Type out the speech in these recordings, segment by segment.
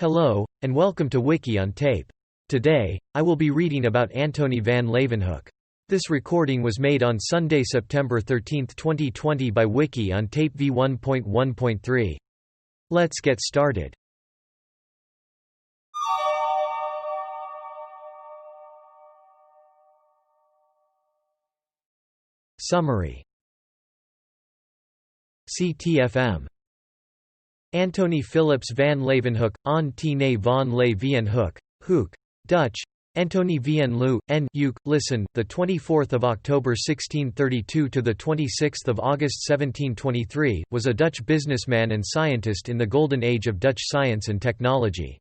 Hello, and welcome to Wiki-On-Tape. Today, I will be reading about Antonie van Leeuwenhoek. This recording was made on Sunday, September 13, 2020 by Wiki-On-Tape v1.1.3. Let's get started. Summary. CTFM. Antonie Philips van Leeuwenhoek, Antonie van Leeuwenhoek, Hoek, Dutch, Antonie van Leeuwenhoek, listen, the 24th of October 1632 to the 26th of August 1723, was a Dutch businessman and scientist in the golden age of Dutch science and technology.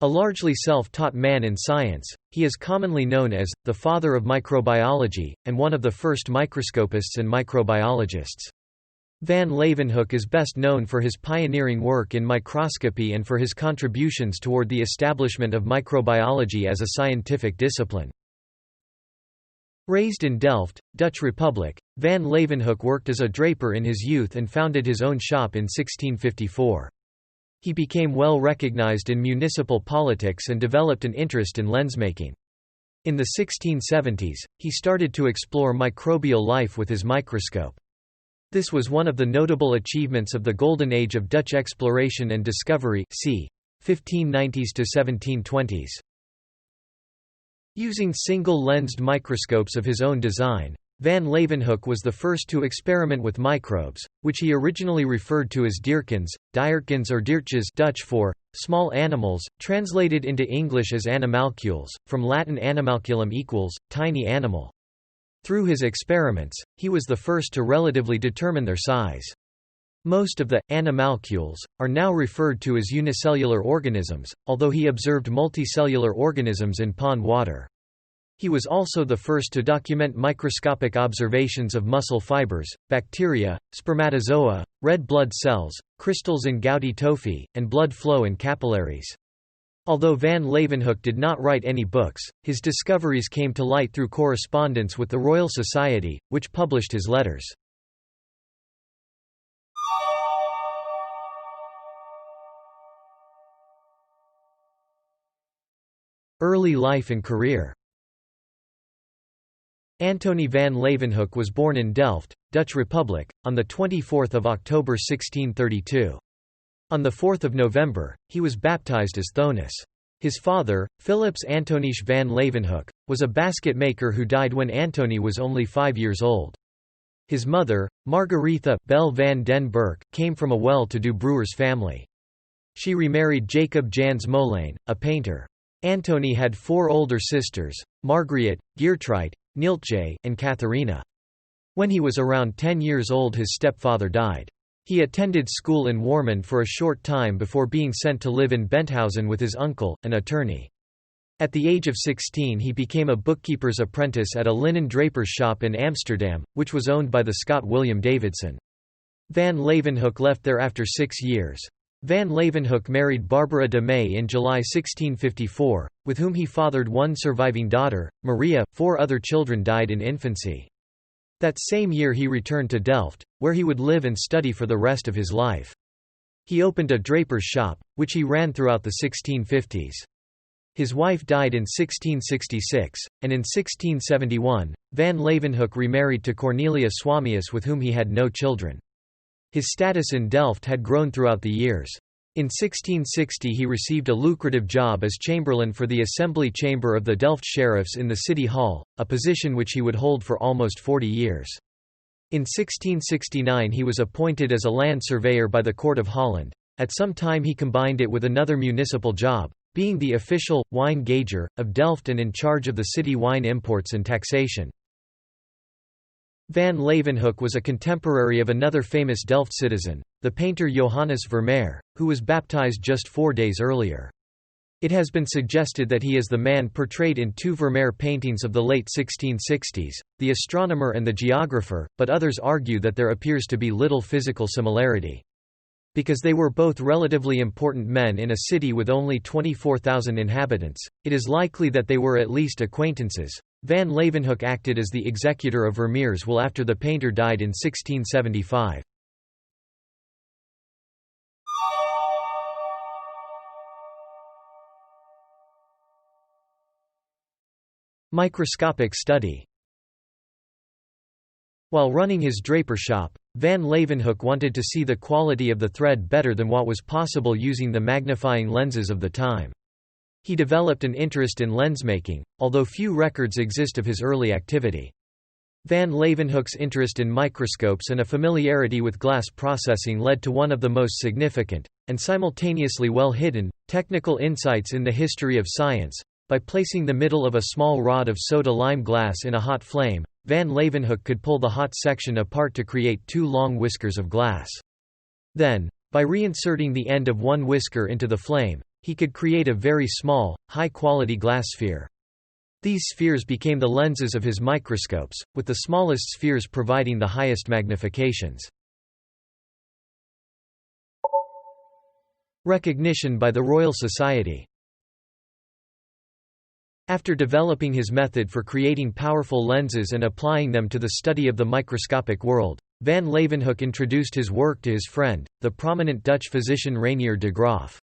A largely self-taught man in science, he is commonly known as the father of microbiology and one of the first microscopists and microbiologists. Van Leeuwenhoek is best known for his pioneering work in microscopy and for his contributions toward the establishment of microbiology as a scientific discipline. Raised in Delft, Dutch Republic, Van Leeuwenhoek worked as a draper in his youth and founded his own shop in 1654. He became well recognized in municipal politics and developed an interest in lensmaking. In the 1670s, he started to explore microbial life with his microscope. This was one of the notable achievements of the Golden Age of Dutch exploration and discovery, c. 1590s to 1720s. Using single-lensed microscopes of his own design, Van Leeuwenhoek was the first to experiment with microbes, which he originally referred to as dierkens, diertjes or diertjes, Dutch for small animals, translated into English as animalcules, from Latin animalculum equals tiny animal. Through his experiments, he was the first to relatively determine their size. Most of the animalcules are now referred to as unicellular organisms, although he observed multicellular organisms in pond water. He was also the first to document microscopic observations of muscle fibers, bacteria, spermatozoa, red blood cells, crystals in gouty tophi, and blood flow in capillaries. Although van Leeuwenhoek did not write any books, his discoveries came to light through correspondence with the Royal Society, which published his letters. Early life and career. Antonie van Leeuwenhoek was born in Delft, Dutch Republic, on 24 October 1632. On 4 November, he was baptized as Thonus. His father, Philips Antonie van Leeuwenhoek, was a basket maker who died when Antonie was only 5 years old. His mother, Margaretha Bel van den Berg, came from a well-to-do brewer's family. She remarried Jacob Jans Molijn, a painter. Antonie had 4 older sisters, Margriet, Geertruid, Neeltje, and Catharina. When he was around 10 years old, his stepfather died. He attended school in Warmond for a short time before being sent to live in Benthausen with his uncle, an attorney. At the age of 16 he became a bookkeeper's apprentice at a linen draper's shop in Amsterdam, which was owned by the Scot William Davidson. Van Leeuwenhoek left there after 6 years. Van Leeuwenhoek married Barbara de May in July 1654, with whom he fathered one surviving daughter, Maria. 4 other children died in infancy. That same year he returned to Delft, where he would live and study for the rest of his life. He opened a draper's shop, which he ran throughout the 1650s. His wife died in 1666, and in 1671, van Leeuwenhoek remarried to Cornelia Swamius, with whom he had no children. His status in Delft had grown throughout the years. In 1660 he received a lucrative job as chamberlain for the Assembly Chamber of the Delft Sheriffs in the City Hall, a position which he would hold for almost 40 years. In 1669 he was appointed as a land surveyor by the Court of Holland. At some time he combined it with another municipal job, being the official wine gauger of Delft and in charge of the city wine imports and taxation. Van Leeuwenhoek was a contemporary of another famous Delft citizen, the painter Johannes Vermeer, who was baptized just 4 days earlier. It has been suggested that he is the man portrayed in 2 Vermeer paintings of the late 1660s, The Astronomer and the Geographer, but others argue that there appears to be little physical similarity. Because they were both relatively important men in a city with only 24,000 inhabitants, it is likely that they were at least acquaintances. Van Leeuwenhoek acted as the executor of Vermeer's will after the painter died in 1675. Microscopic study. While running his draper shop, van Leeuwenhoek wanted to see the quality of the thread better than what was possible using the magnifying lenses of the time. He developed an interest in lensmaking, although few records exist of his early activity. Van Leeuwenhoek's interest in microscopes and a familiarity with glass processing led to one of the most significant, and simultaneously well-hidden, technical insights in the history of science. By placing the middle of a small rod of soda-lime glass in a hot flame, van Leeuwenhoek could pull the hot section apart to create two long whiskers of glass. Then, by reinserting the end of one whisker into the flame, he could create a very small, high-quality glass sphere. These spheres became the lenses of his microscopes, with the smallest spheres providing the highest magnifications. Recognition by the Royal Society. After developing his method for creating powerful lenses and applying them to the study of the microscopic world, van Leeuwenhoek introduced his work to his friend, the prominent Dutch physician Reinier de Graaf.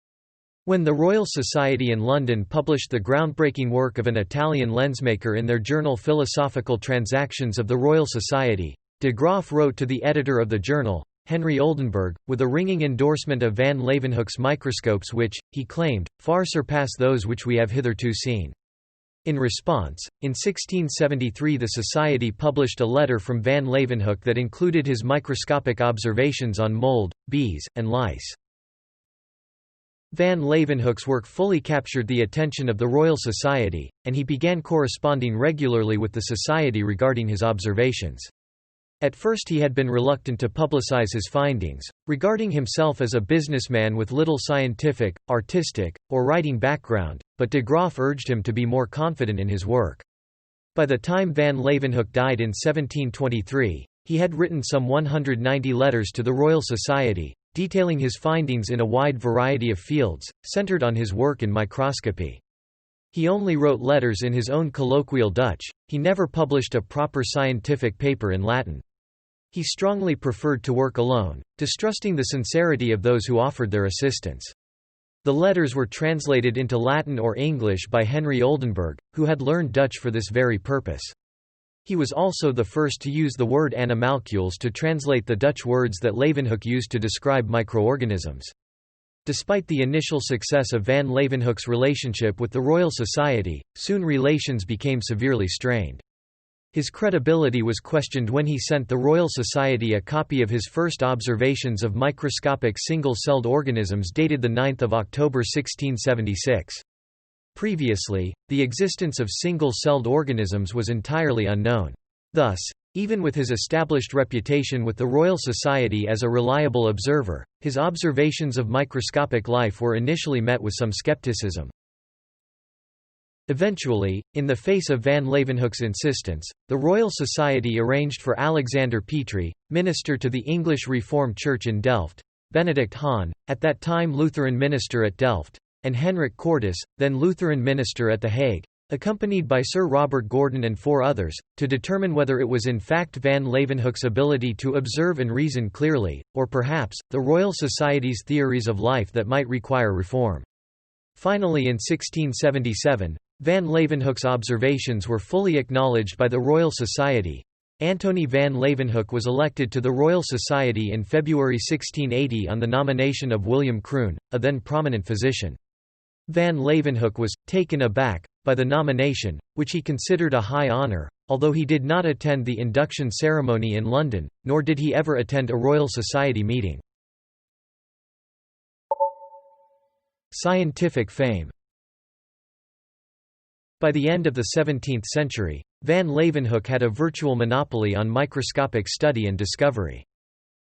When the Royal Society in London published the groundbreaking work of an Italian lensmaker in their journal Philosophical Transactions of the Royal Society, de Graaf wrote to the editor of the journal, Henry Oldenburg, with a ringing endorsement of van Leeuwenhoek's microscopes which, he claimed, far surpass those which we have hitherto seen. In response, in 1673 the Society published a letter from van Leeuwenhoek that included his microscopic observations on mold, bees, and lice. Van Leeuwenhoek's work fully captured the attention of the Royal Society, and he began corresponding regularly with the Society regarding his observations. At first he had been reluctant to publicize his findings, regarding himself as a businessman with little scientific, artistic, or writing background, but de Graaf urged him to be more confident in his work. By the time van Leeuwenhoek died in 1723, he had written some 190 letters to the Royal Society, detailing his findings in a wide variety of fields, centered on his work in microscopy. He only wrote letters in his own colloquial Dutch, he never published a proper scientific paper in Latin. He strongly preferred to work alone, distrusting the sincerity of those who offered their assistance. The letters were translated into Latin or English by Henry Oldenburg, who had learned Dutch for this very purpose. He was also the first to use the word animalcules to translate the Dutch words that Leeuwenhoek used to describe microorganisms. Despite the initial success of van Leeuwenhoek's relationship with the Royal Society, soon relations became severely strained. His credibility was questioned when he sent the Royal Society a copy of his first observations of microscopic single-celled organisms dated 9 October 1676. Previously, the existence of single-celled organisms was entirely unknown. Thus, even with his established reputation with the Royal Society as a reliable observer, his observations of microscopic life were initially met with some skepticism. Eventually, in the face of van Leeuwenhoek's insistence, the Royal Society arranged for Alexander Petrie, minister to the English Reformed Church in Delft, Benedict Hahn, at that time Lutheran minister at Delft, and Henrik Cordus, then Lutheran minister at The Hague, accompanied by Sir Robert Gordon and 4 others, to determine whether it was in fact van Leeuwenhoek's ability to observe and reason clearly, or perhaps, the Royal Society's theories of life that might require reform. Finally in 1677, van Leeuwenhoek's observations were fully acknowledged by the Royal Society. Antonie van Leeuwenhoek was elected to the Royal Society in February 1680 on the nomination of William Kroon, a then prominent physician. Van Leeuwenhoek was taken aback by the nomination, which he considered a high honor, although he did not attend the induction ceremony in London, nor did he ever attend a Royal Society meeting. Scientific fame. By the end of the 17th century, van Leeuwenhoek had a virtual monopoly on microscopic study and discovery.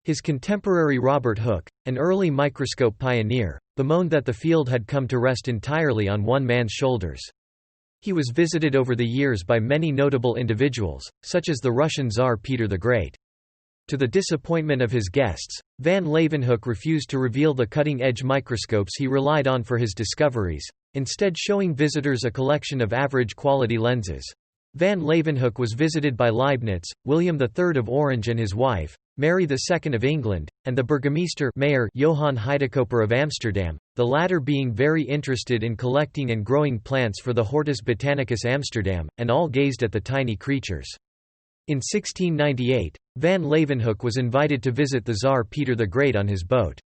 His contemporary Robert Hooke, an early microscope pioneer, bemoaned that the field had come to rest entirely on one man's shoulders. He was visited over the years by many notable individuals, such as the Russian Tsar Peter the Great. To the disappointment of his guests, van Leeuwenhoek refused to reveal the cutting-edge microscopes he relied on for his discoveries, instead showing visitors a collection of average quality lenses. Van Leeuwenhoek was visited by Leibniz, William III of Orange and his wife, Mary II of England, and the burgemeester mayor Johann Heidekoper of Amsterdam, the latter being very interested in collecting and growing plants for the Hortus Botanicus Amsterdam, and all gazed at the tiny creatures. In 1698, Van Leeuwenhoek was invited to visit the Tsar Peter the Great on his boat.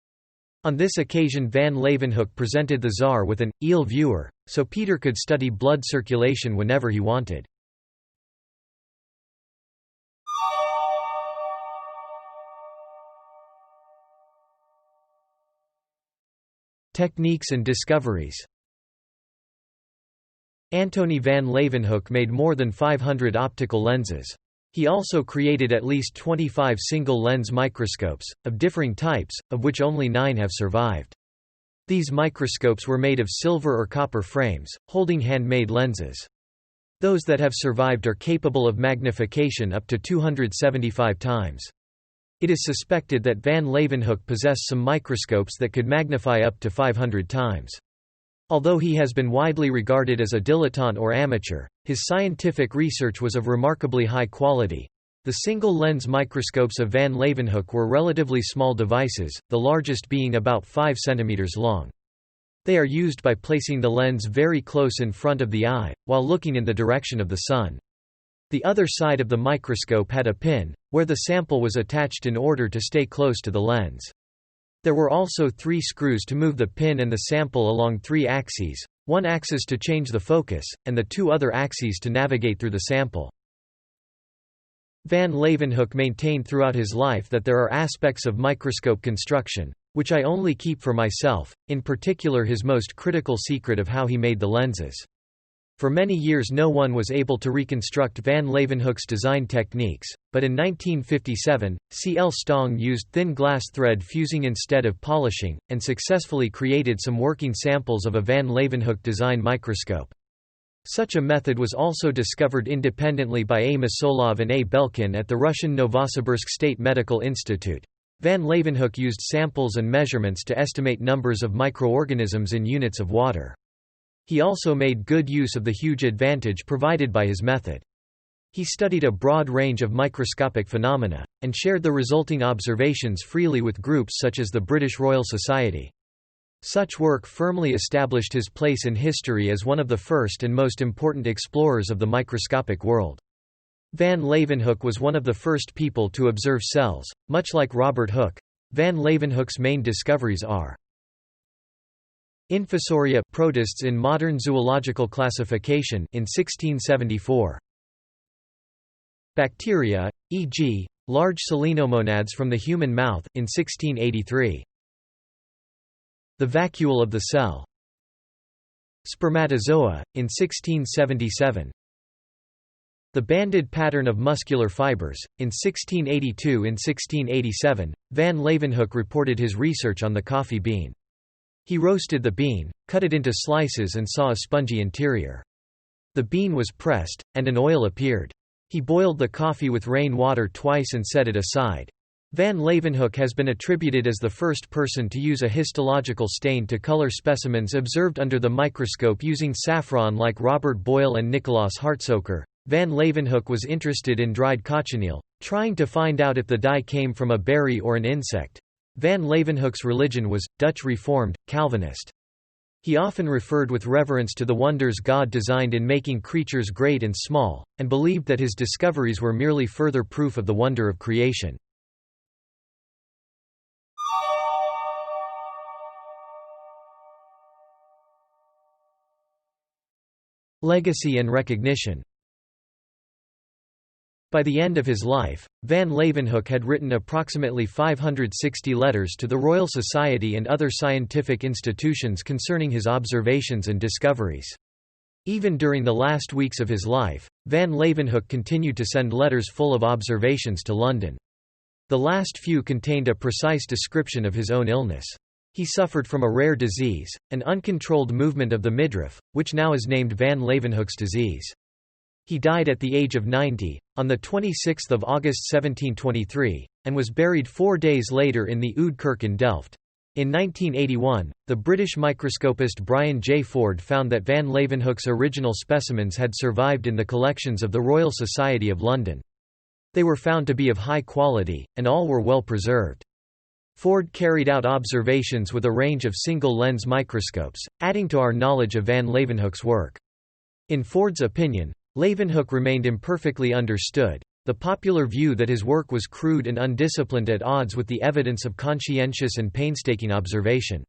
On this occasion Van Leeuwenhoek presented the Tsar with an eel viewer, so Peter could study blood circulation whenever he wanted. Techniques and discoveries. Antonie van Leeuwenhoek made more than 500 optical lenses. He also created at least 25 single-lens microscopes, of differing types, of which only 9 have survived. These microscopes were made of silver or copper frames, holding handmade lenses. Those that have survived are capable of magnification up to 275 times. It is suspected that van Leeuwenhoek possessed some microscopes that could magnify up to 500 times. Although he has been widely regarded as a dilettante or amateur, his scientific research was of remarkably high quality. The single-lens microscopes of van Leeuwenhoek were relatively small devices, the largest being about 5 cm long. They are used by placing the lens very close in front of the eye, while looking in the direction of the sun. The other side of the microscope had a pin, where the sample was attached in order to stay close to the lens. There were also 3 screws to move the pin and the sample along 3 axes, one axis to change the focus, and the 2 other axes to navigate through the sample. Van Leeuwenhoek maintained throughout his life that there are aspects of microscope construction, which I only keep for myself, in particular his most critical secret of how he made the lenses. For many years no one was able to reconstruct van Leeuwenhoek's design techniques, but in 1957, C. L. Stong used thin glass thread fusing instead of polishing, and successfully created some working samples of a van Leeuwenhoek design microscope. Such a method was also discovered independently by A. Masolov and A. Belkin at the Russian Novosibirsk State Medical Institute. Van Leeuwenhoek used samples and measurements to estimate numbers of microorganisms in units of water. He also made good use of the huge advantage provided by his method. He studied a broad range of microscopic phenomena, and shared the resulting observations freely with groups such as the British Royal Society. Such work firmly established his place in history as one of the first and most important explorers of the microscopic world. Van Leeuwenhoek was one of the first people to observe cells, much like Robert Hooke. Van Leeuwenhoek's main discoveries are Infusoria protists in modern zoological classification in 1674. Bacteria, e.g., large selenomonads from the human mouth in 1683. The vacuole of the cell. Spermatozoa in 1677. The banded pattern of muscular fibers in 1682. In 1687, van Leeuwenhoek reported his research on the coffee bean. He roasted the bean, cut it into slices and saw a spongy interior. The bean was pressed, and an oil appeared. He boiled the coffee with rain water twice and set it aside. Van Leeuwenhoek has been attributed as the first person to use a histological stain to color specimens observed under the microscope using saffron like Robert Boyle and Nicolaas Hartsoeker. Van Leeuwenhoek was interested in dried cochineal, trying to find out if the dye came from a berry or an insect. Van Leeuwenhoek's religion was, Dutch Reformed, Calvinist. He often referred with reverence to the wonders God designed in making creatures great and small, and believed that his discoveries were merely further proof of the wonder of creation. Legacy and recognition. By the end of his life, van Leeuwenhoek had written approximately 560 letters to the Royal Society and other scientific institutions concerning his observations and discoveries. Even during the last weeks of his life, van Leeuwenhoek continued to send letters full of observations to London. The last few contained a precise description of his own illness. He suffered from a rare disease, an uncontrolled movement of the midriff, which now is named van Leeuwenhoek's disease. He died at the age of 90, on 26 August 1723, and was buried 4 days later in the Oude Kerk in Delft. In 1981, the British microscopist Brian J. Ford found that van Leeuwenhoek's original specimens had survived in the collections of the Royal Society of London. They were found to be of high quality, and all were well preserved. Ford carried out observations with a range of single-lens microscopes, adding to our knowledge of van Leeuwenhoek's work. In Ford's opinion, Leeuwenhoek remained imperfectly understood. The popular view that his work was crude and undisciplined at odds with the evidence of conscientious and painstaking observation.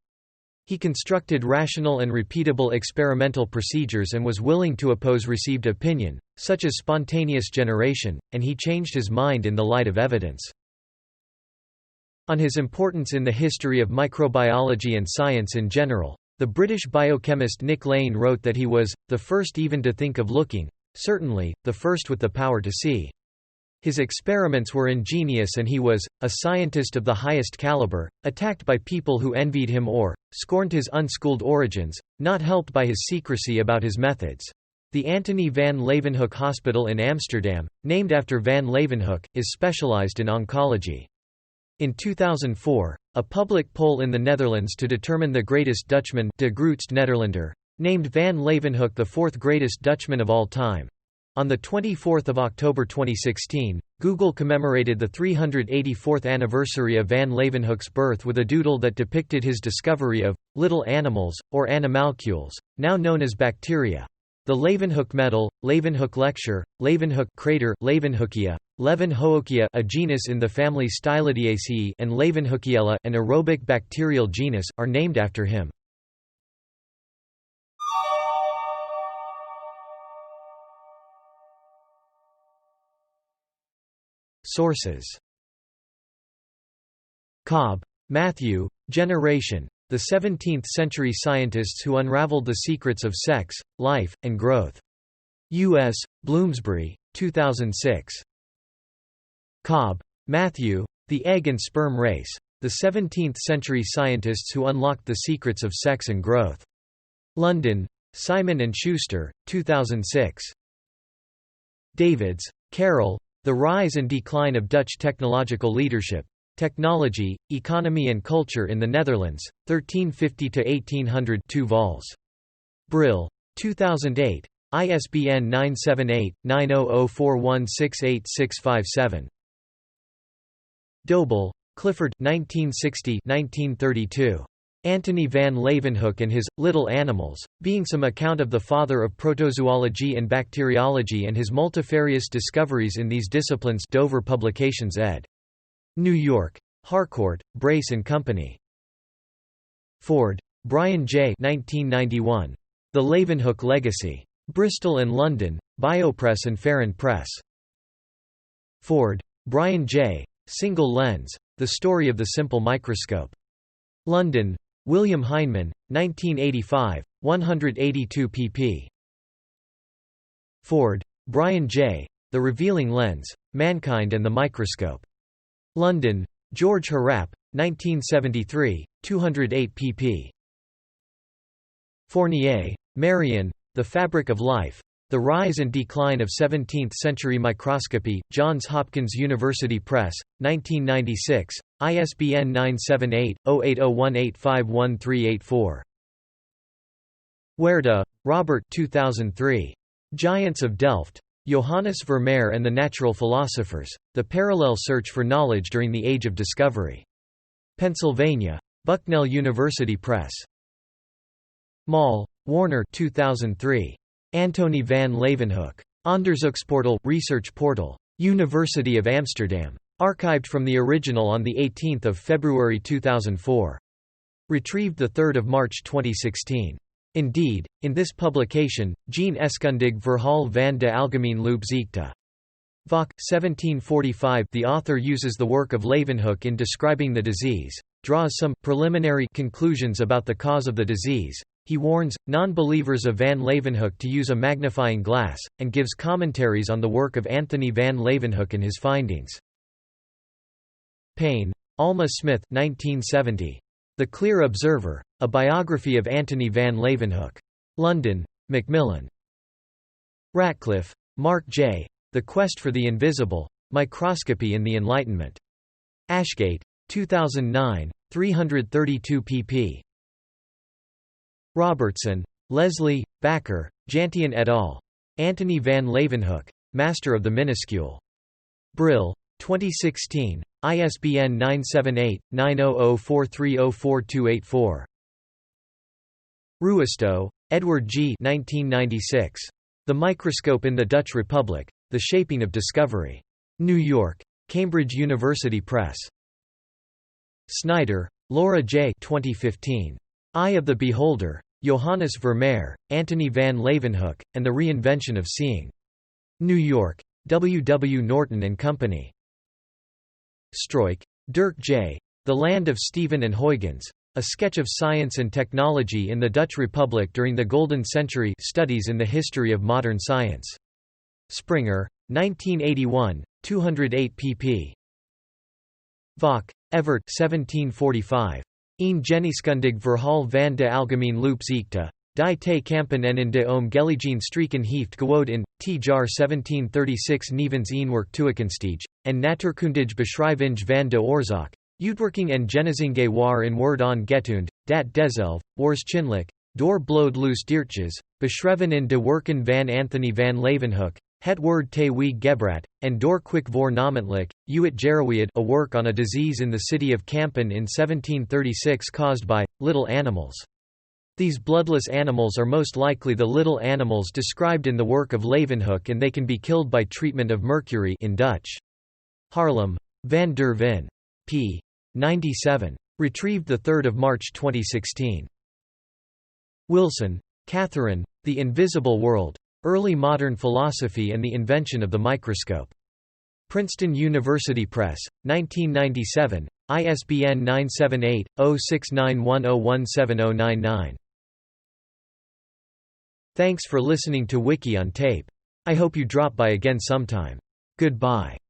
He constructed rational and repeatable experimental procedures and was willing to oppose received opinion, such as spontaneous generation, and he changed his mind in the light of evidence. On his importance in the history of microbiology and science in general, the British biochemist Nick Lane wrote that he was the first even to think of looking, certainly, the first with the power to see. His experiments were ingenious and he was, a scientist of the highest caliber, attacked by people who envied him or scorned his unschooled origins, not helped by his secrecy about his methods. The Antonie van Leeuwenhoek Hospital in Amsterdam, named after van Leeuwenhoek, is specialized in oncology. In 2004, a public poll in the Netherlands to determine the greatest Dutchman, de grootste Nederlander, named van Leeuwenhoek the fourth greatest Dutchman of all time. On 24 October 2016, Google commemorated the 384th anniversary of van Leeuwenhoek's birth with a doodle that depicted his discovery of little animals, or animalcules, now known as bacteria. The Leeuwenhoek medal, Leeuwenhoek lecture, Leeuwenhoek crater, Leeuwenhoekia, Leeuwenhoekia, a genus in the family Stylidaceae, and Leeuwenhoekiella, an aerobic bacterial genus, are named after him. Sources: Cobb, Matthew, Generation, the 17th-century scientists who unraveled the secrets of sex, life, and growth. U.S., Bloomsbury, 2006. Cobb, Matthew, The Egg and Sperm Race, the 17th-century scientists who unlocked the secrets of sex and growth. London, Simon & Schuster, 2006. Davids, Carol, The Rise and Decline of Dutch Technological Leadership, Technology, Economy and Culture in the Netherlands, 1350–1800 2 vols. Brill. 2008. ISBN 978-9004168657. Dobell, Clifford 1960–1932. Antonie van Leeuwenhoek and His Little Animals, being some account of the father of protozoology and bacteriology and his multifarious discoveries in these disciplines. Dover Publications ed. New York. Harcourt, Brace and Company. Ford, Brian J. 1991. The Leeuwenhoek Legacy. Bristol and London, Biopress and Farron Press. Ford, Brian J. Single Lens, The Story of the Simple Microscope. London, William Heinemann, 1985, 182 pp. Ford, Brian J. The Revealing Lens, Mankind and the Microscope. London, George Harrap, 1973, 208 pp. Fournier, Marion, The Fabric of Life, The Rise and Decline of 17th-Century Microscopy, Johns Hopkins University Press, 1996, ISBN 978-0801851384. Weerde, Robert 2003. Giants of Delft. Johannes Vermeer and the Natural Philosophers, The Parallel Search for Knowledge During the Age of Discovery. Pennsylvania. Bucknell University Press. Mall, Warner 2003. Antonie van Leeuwenhoek. Onderzoeksportal, Research Portal. University of Amsterdam. Archived from the original on 18 February 2004. Retrieved 3 March 2016. Indeed, in this publication, Geen Eskundig Verhaal van de Algemeen Loopziekte. Vak, 1745. The author uses the work of Leeuwenhoek in describing the disease, draws some preliminary conclusions about the cause of the disease. He warns non-believers of van Leeuwenhoek to use a magnifying glass, and gives commentaries on the work of Antonie van Leeuwenhoek and his findings. Payne, Alma Smith 1970. The Clear Observer, A Biography of Antonie van Leeuwenhoek. London, Macmillan. Ratcliffe, Mark J. The Quest for the Invisible, Microscopy in the Enlightenment. Ashgate, 2009, 332 pp. Robertson, Leslie, Bakker, Jantian et al. Antonie van Leeuwenhoek, Master of the Minuscule. Brill, 2016, ISBN 978-9004304284. Ruisto, Edward G. 1996. The Microscope in the Dutch Republic, The Shaping of Discovery. New York, Cambridge University Press. Snyder, Laura J. 2015. Eye of the Beholder, Johannes Vermeer, Antonie van Leeuwenhoek, and the Reinvention of Seeing. New York, W. W. Norton and Company. Struik, Dirk J. The Land of Stephen and Huygens. A Sketch of Science and Technology in the Dutch Republic During the Golden Century, Studies in the History of Modern Science. Springer, 1981, 208 pp. Vok, Evert 1745. Een geneeskundig verhaal van de algemeen loopziekte, die te kampen en in de omgeligene streken heeft gewoond in, t jaar 1736 nevens een werk toekomstig, en natuurkundig beschrijving van de oorzaak. Uitwerking en genezing war in woord on getund, dat dezelf, waarschijnlijk, door bloed loos diertjes, beschreven in de werken van Antonie van Leeuwenhoek, het woord te wie gebrat, en door quick voor namentelijk, uit Gerweid, a work on a disease in the city of Kampen in 1736 caused by little animals. These bloodless animals are most likely the little animals described in the work of Leeuwenhoek, and they can be killed by treatment of mercury in Dutch. Haarlem, Van der Vin. p. 97. Retrieved 3 March 2016. Wilson, Catherine, The Invisible World, Early Modern Philosophy and the Invention of the Microscope. Princeton University Press, 1997, ISBN 978-0691017099. Thanks for listening to Wiki-On-Tape. I hope you drop by again sometime. Goodbye.